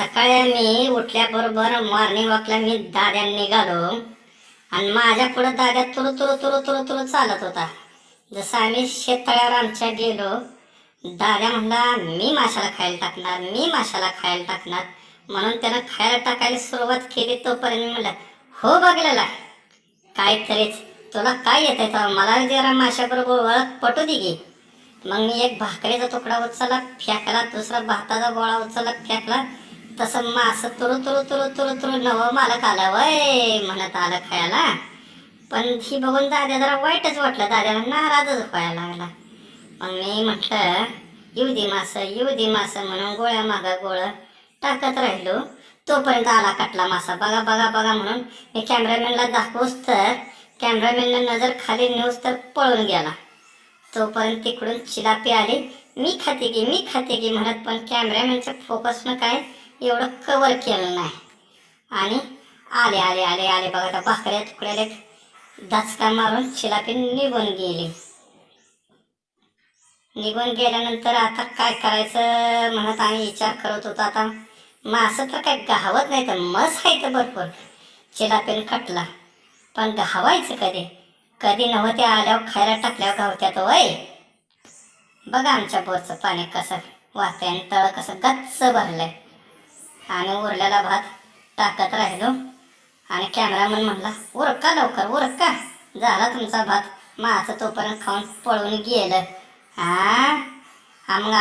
सकाळी मी उठल्याबरोबर मॉर्निंग वॉकला मी दाद्या निघालो आणि माझ्या पुढे दाद्या तुरु तुरु तुरु तुरु तुरु चालत होता. जसं आम्ही शेततळ्यावर आमच्या गेलो, दाद्या म्हणला मी माशाला खायला टाकणार, मी माशाला खायला टाकणार. म्हणून त्यानं खायला टाकायला सुरुवात केली. तोपर्यंत मी म्हणलं हो बघलेला काहीतरीच, तुला काय येत आहे मला जरा माशाबरोबर ओळख पटू दे की. मग मी एक भाकरीचा तुकडा उचलला फेकला, दुसरा भाताचा गोळा उचलला फेकला. तसं मास तुरु तुरु तुरु तुरु तुरु नव मालक आला वय म्हणत आलं खायला. पण ही बघून दाद्या जरा वाईटच वाटलं, दाद्याला नाराजच व्हायला लागला. मग मी म्हटलं येऊ दे मास म्हणून गोळ्या मागा गोळ टाकत राहिलो. तोपर्यंत आला कटला मासा. बघा बघा बघा म्हणून मी कॅमेरामॅनला दाखवूच तर कॅमेरामॅननं नजर खाली नेऊस तर पळून गेला. तोपर्यंत तिकडून चिलापी आली. मी खाते की म्हणत, पण कॅमेरामॅनच्या फोकसनं काय एवढं कवर केलं नाही. आणि आले आले आले आले बघा त्या भाकऱ्या तुकड्याला दचका मारून चिलापी निघून गेली. निघून गेल्यानंतर आता काय करायचं म्हणत आम्ही विचार करत होतो. आता मासं तर काय गावत नाही, तर मस आहे तर भरपूर चिलापीन कटला, पण गावायचं कधी कधी नव्हते. आल्यावर खायला टाकल्यावर गावत्यात वय. बघा आमच्या बोरचं पाणी कसं वाहतंय आणि तळ कसं गच्च भरलंय. आणि उरलेला भात टाकत राहिलो आणि कॅमेरामन म्हणला उरका लवकर उरका, झाला तुमचा भात. माझं तोपर्यंत खाऊन पळून गेलं. हा मग